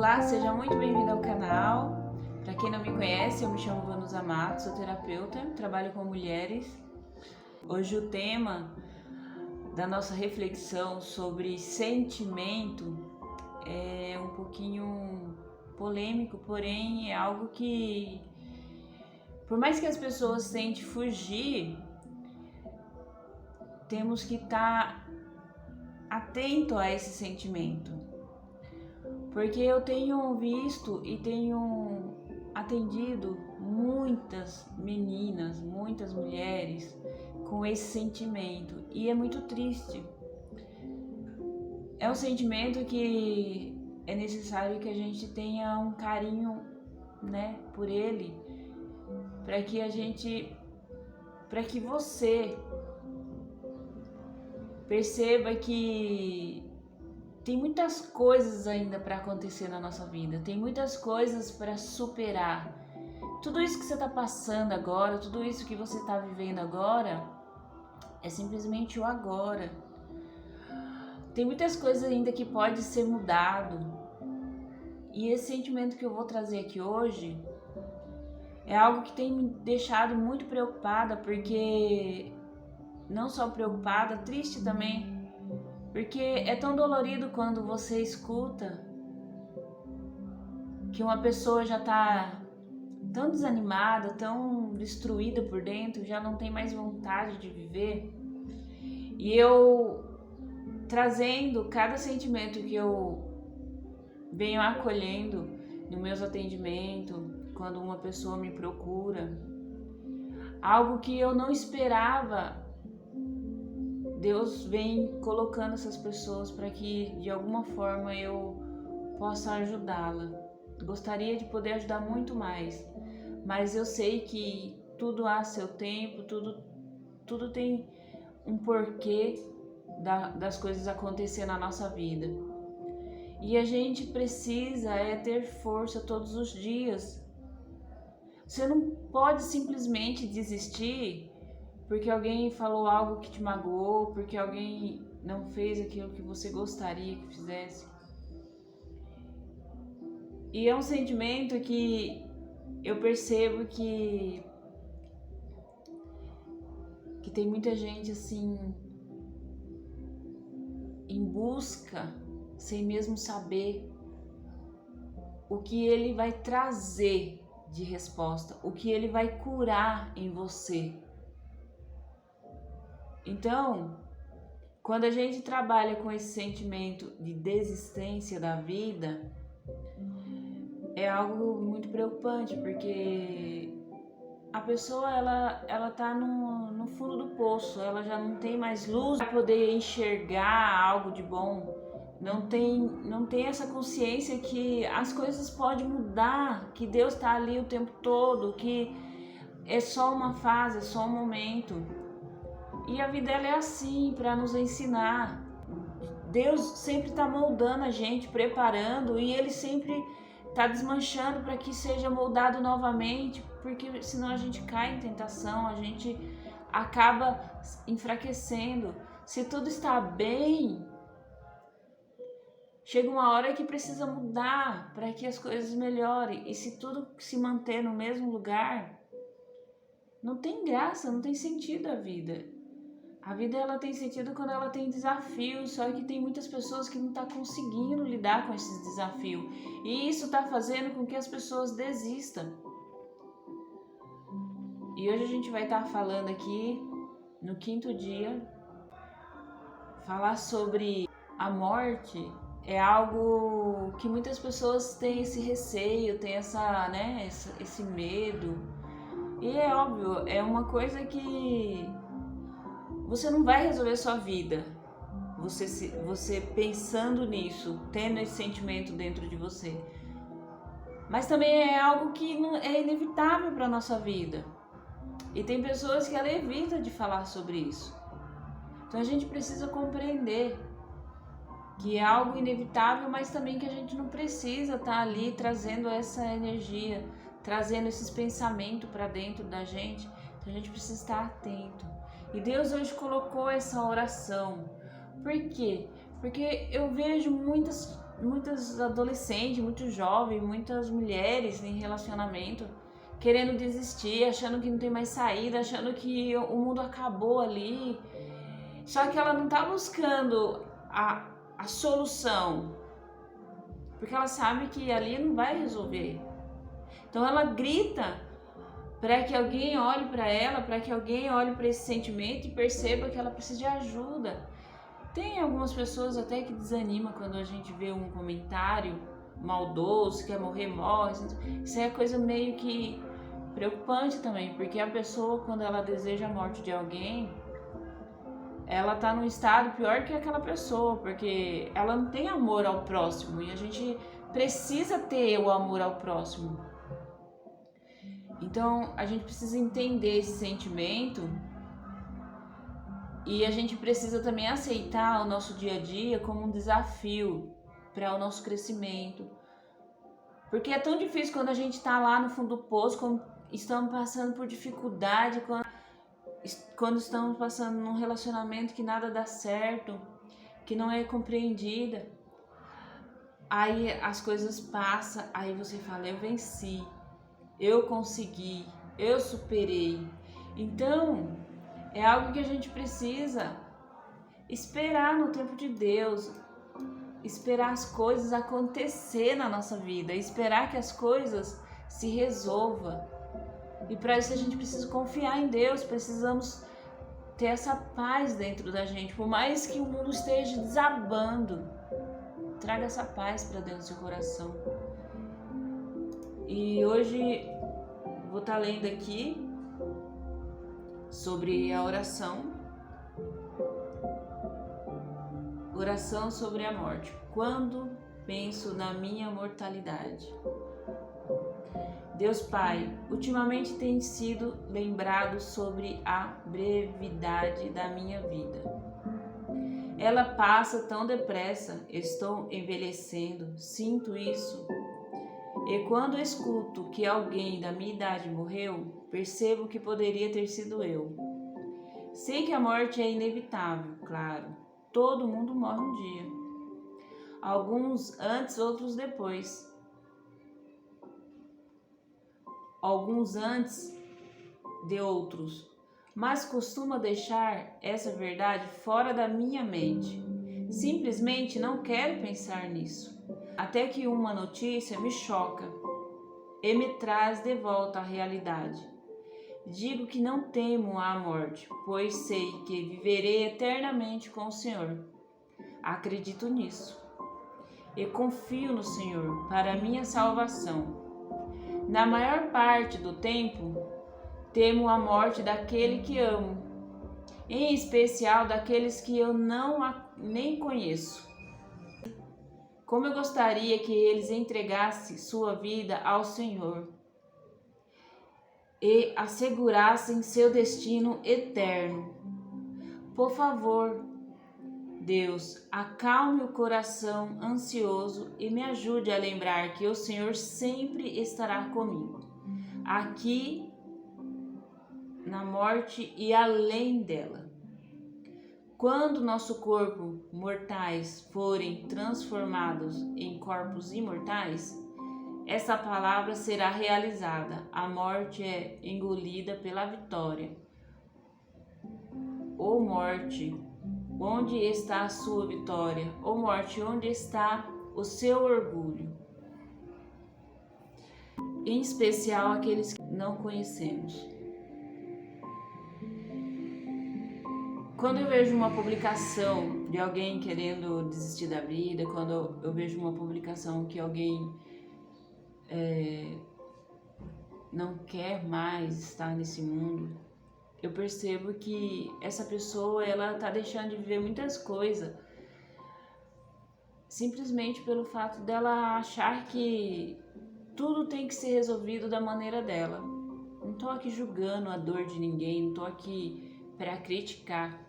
Olá, seja muito bem-vindo ao canal. Para quem não me conhece, eu me chamo Vanusa Matos, sou terapeuta, trabalho com mulheres. Hoje o tema da nossa reflexão sobre sentimento é um pouquinho polêmico, porém é algo que, por mais que as pessoas tentem fugir, temos que estar atento a esse sentimento. Porque eu tenho visto e tenho atendido muitas meninas, muitas mulheres com esse sentimento, e é muito triste. É um sentimento que é necessário que a gente tenha um carinho, por ele, para que você perceba que tem muitas coisas ainda para acontecer na nossa vida, tem muitas coisas para superar. Tudo isso que você está passando agora, tudo isso que você está vivendo agora, é simplesmente o agora. Tem muitas coisas ainda que pode ser mudado. E esse sentimento que eu vou trazer aqui hoje é algo que tem me deixado muito preocupada, porque não só preocupada, triste também. Porque é tão dolorido quando você escuta que uma pessoa já está tão desanimada, tão destruída por dentro, já não tem mais vontade de viver. E eu trazendo cada sentimento que eu venho acolhendo nos meus atendimentos, quando uma pessoa me procura, algo que eu não esperava, Deus vem colocando essas pessoas para que de alguma forma eu possa ajudá-la. Gostaria de poder ajudar muito mais, mas eu sei que tudo há seu tempo, tudo tem um porquê das coisas acontecer na nossa vida. E a gente precisa ter força todos os dias. Você não pode simplesmente desistir porque alguém falou algo que te magoou, porque alguém não fez aquilo que você gostaria que fizesse. E é um sentimento que eu percebo que tem muita gente assim em busca, sem mesmo saber o que ele vai trazer de resposta, o que ele vai curar em você. Então, quando a gente trabalha com esse sentimento de desistência da vida, é algo muito preocupante, porque a pessoa ela tá no fundo do poço, ela já não tem mais luz para poder enxergar algo de bom, não tem essa consciência que as coisas podem mudar, que Deus está ali o tempo todo, que é só uma fase, é só um momento. E a vida ela é assim, para nos ensinar. Deus sempre está moldando a gente, preparando, e Ele sempre está desmanchando para que seja moldado novamente, porque senão a gente cai em tentação, a gente acaba enfraquecendo. Se tudo está bem, chega uma hora que precisa mudar para que as coisas melhorem. E se tudo se manter no mesmo lugar, não tem graça, não tem sentido a vida. A vida ela tem sentido quando ela tem desafios, só que tem muitas pessoas que não estão conseguindo lidar com esses desafios. E isso está fazendo com que as pessoas desistam. E hoje a gente vai estar falando aqui, no 5º dia, falar sobre a morte. É algo que muitas pessoas têm esse receio, têm esse medo. E é óbvio, é uma coisa que você não vai resolver sua vida, você pensando nisso, tendo esse sentimento dentro de você. Mas também é algo que é inevitável para a nossa vida. E tem pessoas que ela evita de falar sobre isso. Então a gente precisa compreender que é algo inevitável, mas também que a gente não precisa estar ali trazendo essa energia, trazendo esses pensamentos para dentro da gente. Então a gente precisa estar atento. E Deus hoje colocou essa oração. Por quê? Porque eu vejo muitas muitas adolescentes, muitos jovens, muitas mulheres em relacionamento querendo desistir, achando que não tem mais saída, achando que o mundo acabou ali. Só que ela não tá buscando a solução, porque ela sabe que ali não vai resolver. Então ela grita para que alguém olhe para ela, para que alguém olhe para esse sentimento e perceba que ela precisa de ajuda. Tem algumas pessoas até que desanimam quando a gente vê um comentário maldoso, quer morrer, morre. Isso é coisa meio que preocupante também, porque a pessoa, quando ela deseja a morte de alguém, ela tá num estado pior que aquela pessoa, porque ela não tem amor ao próximo, e a gente precisa ter o amor ao próximo. Então a gente precisa entender esse sentimento, e a gente precisa também aceitar o nosso dia a dia como um desafio para o nosso crescimento, porque é tão difícil quando a gente está lá no fundo do poço, quando estamos passando por dificuldade, quando estamos passando num relacionamento que nada dá certo, que não é compreendida. Aí as coisas passam, aí você fala, eu venci, eu consegui, eu superei. Então, é algo que a gente precisa esperar no tempo de Deus, esperar as coisas acontecer na nossa vida, esperar que as coisas se resolvam. E para isso a gente precisa confiar em Deus, precisamos ter essa paz dentro da gente. Por mais que o mundo esteja desabando, traga essa paz para dentro do seu coração. E hoje vou estar lendo aqui sobre a oração. Oração sobre a morte. Quando penso na minha mortalidade. Deus Pai, ultimamente tenho sido lembrado sobre a brevidade da minha vida. Ela passa tão depressa, estou envelhecendo, sinto isso. E quando escuto que alguém da minha idade morreu, percebo que poderia ter sido eu. Sei que a morte é inevitável, claro. Todo mundo morre um dia. Alguns antes, outros depois. Alguns antes de outros, mas costumo deixar essa verdade fora da minha mente. Simplesmente não quero pensar nisso, até que uma notícia me choca e me traz de volta à realidade. Digo que não temo a morte, pois sei que viverei eternamente com o Senhor. Acredito nisso e confio no Senhor para a minha salvação. Na maior parte do tempo, temo a morte daquele que amo, em especial daqueles que eu nem conheço. Como eu gostaria que eles entregassem sua vida ao Senhor e assegurassem seu destino eterno. Por favor, Deus, acalme o coração ansioso e me ajude a lembrar que o Senhor sempre estará comigo, aqui na morte e além dela. Quando nosso corpo mortais forem transformados em corpos imortais, essa palavra será realizada. A morte é engolida pela vitória. Ó morte, onde está a sua vitória? Ó morte, onde está o seu orgulho? Em especial aqueles que não conhecemos. Quando eu vejo uma publicação de alguém querendo desistir da vida, quando eu vejo uma publicação que alguém não quer mais estar nesse mundo, eu percebo que essa pessoa ela tá deixando de viver muitas coisas simplesmente pelo fato dela achar que tudo tem que ser resolvido da maneira dela. Não tô aqui julgando a dor de ninguém, não tô aqui para criticar.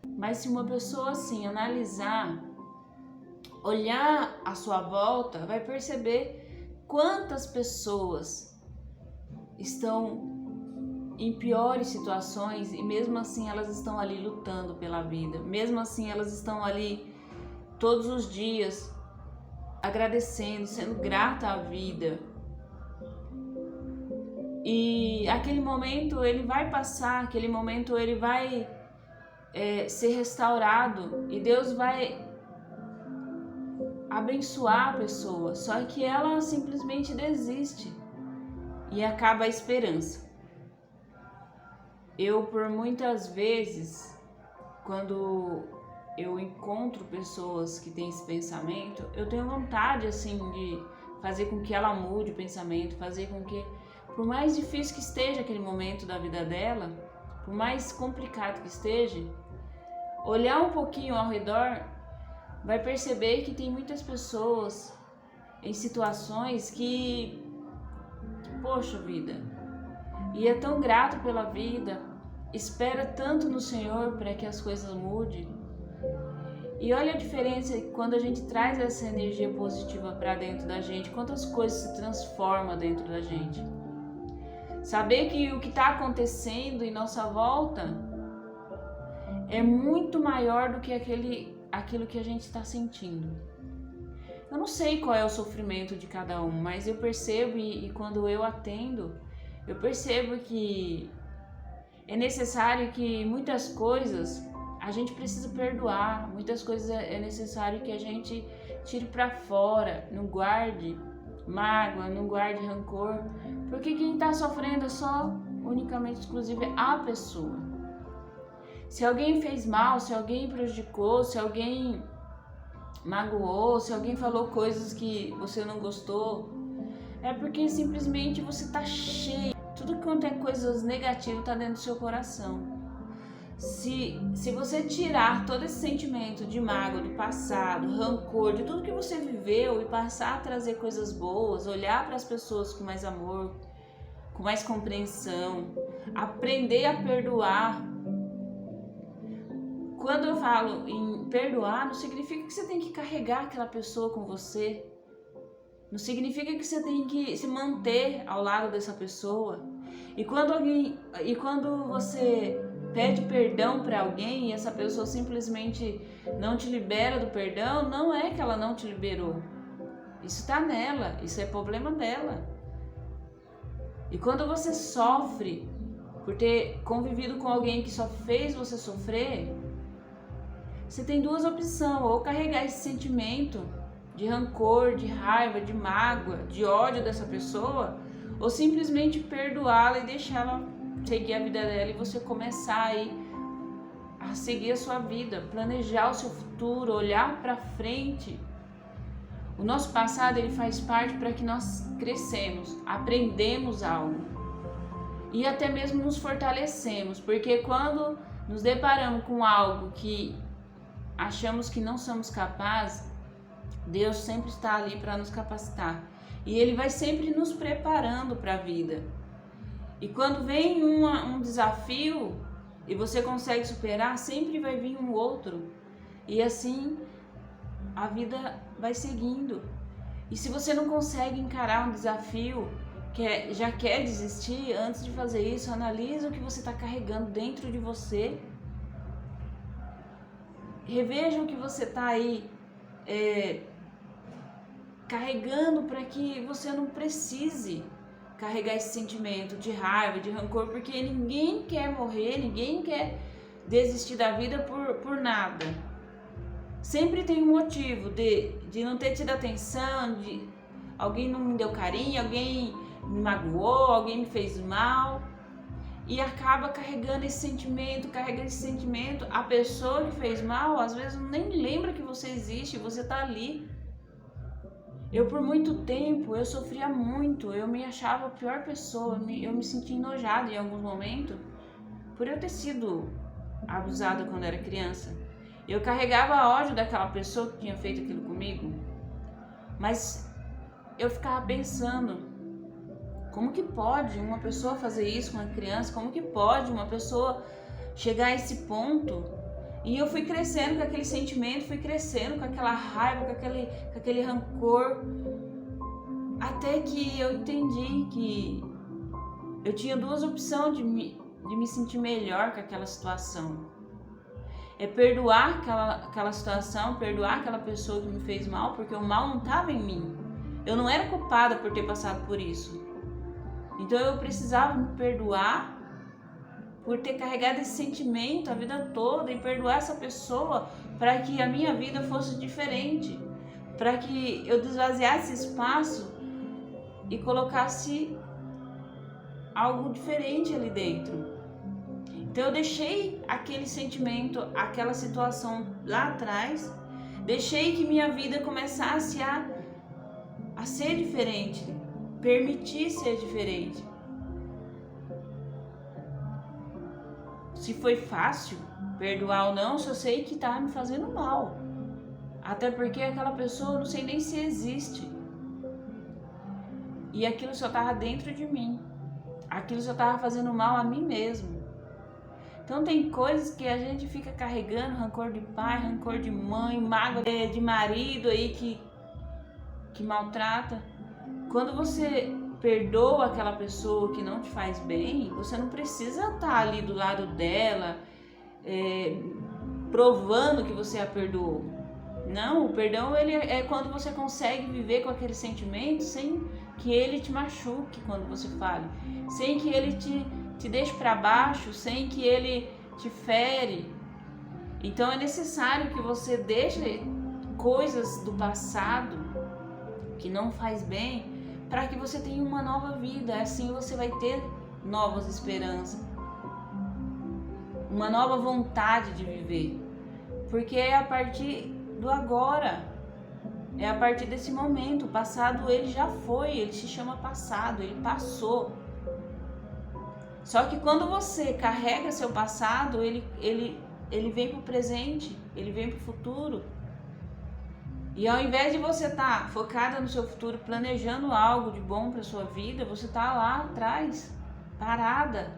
Mas se uma pessoa assim analisar, olhar à sua volta, vai perceber quantas pessoas estão em piores situações e mesmo assim elas estão ali lutando pela vida. Mesmo assim elas estão ali todos os dias agradecendo, sendo grata à vida. E aquele momento ele vai passar, aquele momento ele vai ser restaurado e Deus vai abençoar a pessoa, só que ela simplesmente desiste e acaba a esperança. Eu, por muitas vezes, quando eu encontro pessoas que têm esse pensamento, eu tenho vontade assim de fazer com que ela mude o pensamento, fazer com que, por mais difícil que esteja aquele momento da vida dela, por mais complicado que esteja, olhar um pouquinho ao redor, vai perceber que tem muitas pessoas em situações que poxa vida, e é tão grato pela vida, espera tanto no Senhor para que as coisas mudem. E olha a diferença quando a gente traz essa energia positiva para dentro da gente, quantas coisas se transformam dentro da gente. Saber que o que está acontecendo em nossa volta é muito maior do que aquilo que a gente está sentindo. Eu não sei qual é o sofrimento de cada um, mas eu percebo e quando eu atendo, eu percebo que é necessário que muitas coisas a gente precisa perdoar, muitas coisas é necessário que a gente tire para fora, não guarde mágoa, não guarde rancor, porque quem está sofrendo é só unicamente, exclusive a pessoa. Se alguém fez mal, se alguém prejudicou, se alguém magoou, se alguém falou coisas que você não gostou, é porque simplesmente você tá cheio. Tudo quanto é coisas negativas tá dentro do seu coração. Se você tirar todo esse sentimento de mágoa do passado, rancor, de tudo que você viveu e passar a trazer coisas boas, olhar para as pessoas com mais amor, com mais compreensão, aprender a perdoar. Quando eu falo em perdoar, não significa que você tem que carregar aquela pessoa com você. Não significa que você tem que se manter ao lado dessa pessoa. E quando você pede perdão para alguém e essa pessoa simplesmente não te libera do perdão, não é que ela não te liberou. Isso está nela, isso é problema dela. E quando você sofre por ter convivido com alguém que só fez você sofrer, você tem duas opções: ou carregar esse sentimento de rancor, de raiva, de mágoa, de ódio dessa pessoa, ou simplesmente perdoá-la e deixar ela seguir a vida dela e você começar aí a seguir a sua vida, planejar o seu futuro, olhar para frente. O nosso passado ele faz parte para que nós crescemos, aprendemos algo e até mesmo nos fortalecemos, porque quando nos deparamos com algo que achamos que não somos capazes, Deus sempre está ali para nos capacitar e Ele vai sempre nos preparando para a vida. E quando vem um desafio e você consegue superar, sempre vai vir um outro e assim a vida vai seguindo. E se você não consegue encarar um desafio, já quer desistir, antes de fazer isso, analisa o que você está carregando dentro de você. Reveja o que você está aí carregando para que você não precise carregar esse sentimento de raiva, de rancor, porque ninguém quer morrer, ninguém quer desistir da vida por nada. Sempre tem um motivo de não ter tido atenção, de alguém não me deu carinho, alguém me magoou, alguém me fez mal. E acaba carregando esse sentimento, a pessoa que fez mal, às vezes nem lembra que você existe, você tá ali. Eu por muito tempo, eu sofria muito, eu me achava a pior pessoa, eu me sentia enojada em alguns momentos, por eu ter sido abusada quando era criança. Eu carregava ódio daquela pessoa que tinha feito aquilo comigo, mas eu ficava pensando, como que pode uma pessoa fazer isso com uma criança? Como que pode uma pessoa chegar a esse ponto? E eu fui crescendo com aquele sentimento, fui crescendo com aquela raiva, com aquele rancor, até que eu entendi que eu tinha duas opções de me sentir melhor com aquela situação. é perdoar aquela situação, perdoar aquela pessoa que me fez mal, porque o mal não estava em mim. Eu não era culpada por ter passado por isso. Então eu precisava me perdoar por ter carregado esse sentimento a vida toda e perdoar essa pessoa para que a minha vida fosse diferente, para que eu desvaziasse espaço e colocasse algo diferente ali dentro. Então eu deixei aquele sentimento, aquela situação lá atrás, deixei que minha vida começasse a ser diferente, permitir ser diferente. Se foi fácil perdoar ou não, só sei que estava me fazendo mal. Até porque aquela pessoa eu não sei nem se existe. E aquilo só estava dentro de mim. Aquilo só estava fazendo mal a mim mesmo. Então tem coisas que a gente fica carregando, rancor de pai, rancor de mãe, mágoa de marido aí que maltrata. Quando você perdoa aquela pessoa que não te faz bem, você não precisa estar ali do lado dela, provando que você a perdoou. Não, o perdão ele é quando você consegue viver com aquele sentimento sem que ele te machuque quando você fale, sem que ele te deixe para baixo, sem que ele te fere. Então é necessário que você deixe coisas do passado que não faz bem, para que você tenha uma nova vida. Assim você vai ter novas esperanças, uma nova vontade de viver, porque é a partir do agora, é a partir desse momento. O passado ele já foi, ele se chama passado, ele passou. Só que quando você carrega seu passado, ele vem para o presente, ele vem para o futuro. E ao invés de você estar focada no seu futuro, planejando algo de bom para sua vida, você está lá atrás, parada,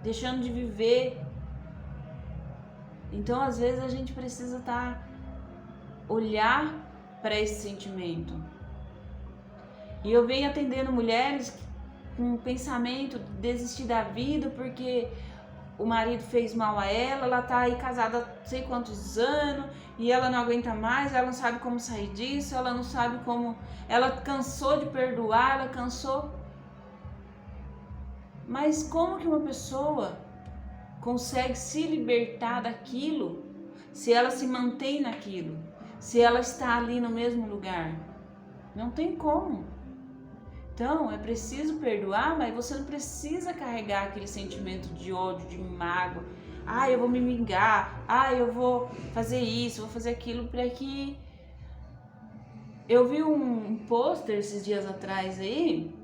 deixando de viver. Então, às vezes, a gente precisa olhar para esse sentimento. E eu venho atendendo mulheres com pensamento de desistir da vida porque o marido fez mal a ela tá aí casada há não sei quantos anos e ela não aguenta mais, ela não sabe como sair disso, ela não sabe como, ela cansou de perdoar, ela cansou. Mas como que uma pessoa consegue se libertar daquilo se ela se mantém naquilo, se ela está ali no mesmo lugar? Não tem como. Então, é preciso perdoar, mas você não precisa carregar aquele sentimento de ódio, de mágoa. Eu vou me vingar. Eu vou fazer isso, vou fazer aquilo para que... Eu vi um pôster esses dias atrás aí,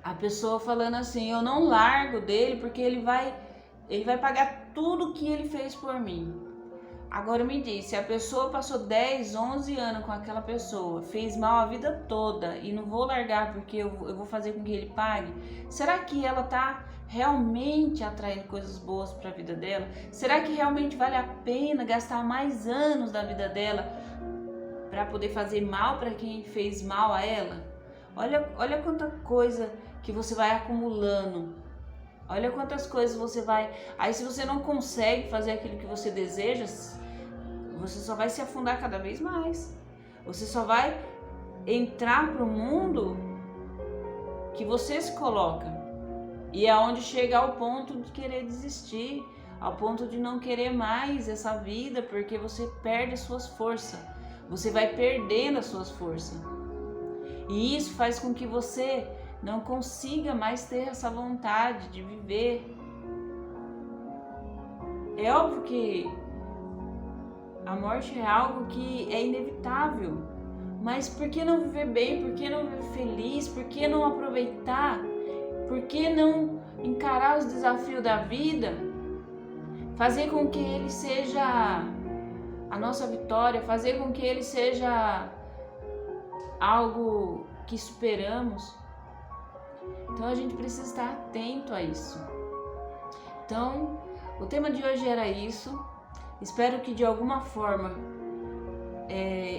a pessoa falando assim, eu não largo dele porque ele vai pagar tudo que ele fez por mim. Agora me diz, se a pessoa passou 10, 11 anos com aquela pessoa, fez mal a vida toda e não vou largar porque eu vou fazer com que ele pague, será que ela tá realmente atraindo coisas boas para a vida dela? Será que realmente vale a pena gastar mais anos da vida dela para poder fazer mal para quem fez mal a ela? Olha quanta coisa que você vai acumulando. Olha quantas coisas você vai... Aí se você não consegue fazer aquilo que você deseja, você só vai se afundar cada vez mais. Você só vai entrar para o mundo que você se coloca. E é onde chega ao ponto de querer desistir, ao ponto de não querer mais essa vida, porque você perde as suas forças. Você vai perdendo as suas forças. E isso faz com que você não consiga mais ter essa vontade de viver. É óbvio que a morte é algo que é inevitável, mas por que não viver bem? Por que não viver feliz? Por que não aproveitar? Por que não encarar os desafios da vida? Fazer com que ele seja a nossa vitória, fazer com que ele seja algo que superamos. Então a gente precisa estar atento a isso. Então, o tema de hoje era isso. Espero que de alguma forma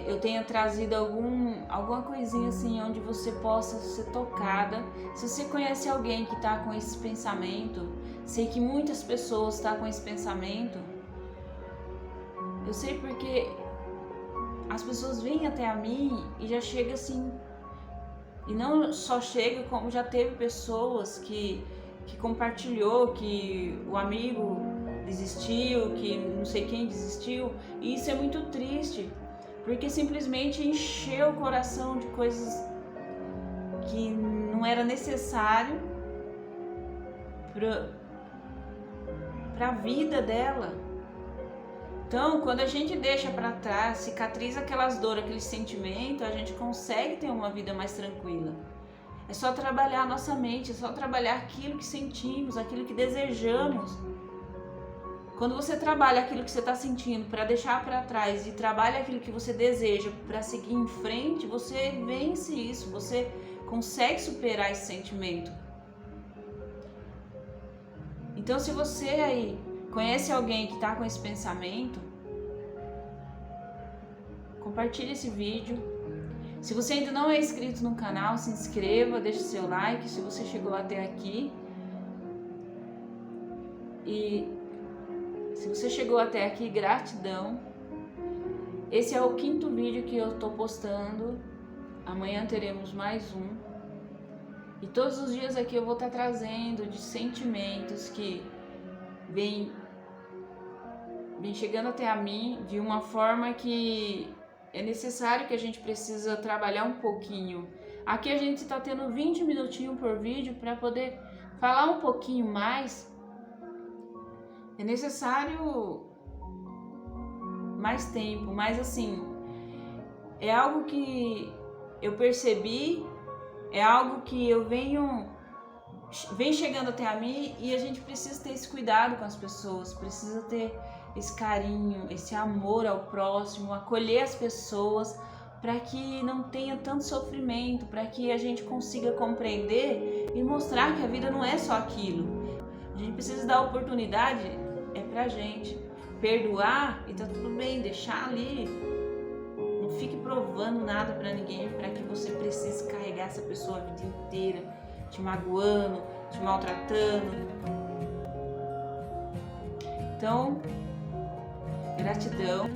eu tenha trazido alguma coisinha assim onde você possa ser tocada. Se você conhece alguém que está com esse pensamento, sei que muitas pessoas estão com esse pensamento, Eu sei porque as pessoas vêm até a mim e já chega assim. E não só chega, como já teve pessoas que compartilhou que o amigo desistiu, que não sei quem desistiu. E isso é muito triste, porque simplesmente encheu o coração de coisas que não era necessário para a vida dela. Então, quando a gente deixa para trás, cicatriza aquelas dores, aquele sentimento, a gente consegue ter uma vida mais tranquila. É só trabalhar a nossa mente, é só trabalhar aquilo que sentimos, aquilo que desejamos. Quando você trabalha aquilo que você está sentindo para deixar para trás e trabalha aquilo que você deseja para seguir em frente, você vence isso, você consegue superar esse sentimento. Então, se você aí conhece alguém que está com esse pensamento, compartilhe esse vídeo. Se você ainda não é inscrito no canal, se inscreva, deixe seu like se você chegou até aqui. E se você chegou até aqui, gratidão. Esse é o 5º vídeo que eu estou postando. Amanhã teremos mais um. E todos os dias aqui eu vou estar trazendo de sentimentos que vem chegando até a mim de uma forma que é necessário, que a gente precisa trabalhar um pouquinho. Aqui a gente está tendo 20 minutinhos por vídeo para poder falar um pouquinho mais. É necessário mais tempo, mas assim, é algo que eu percebi, é algo que eu vem chegando até a mim, e a gente precisa ter esse cuidado com as pessoas, precisa ter esse carinho, esse amor ao próximo, acolher as pessoas, para que não tenha tanto sofrimento, para que a gente consiga compreender e mostrar que a vida não é só aquilo. A gente precisa dar oportunidade, é pra gente perdoar e tá tudo bem, deixar ali. Não fique provando nada pra ninguém, para que você precise carregar essa pessoa a vida inteira, te magoando, te maltratando. Então, gratidão.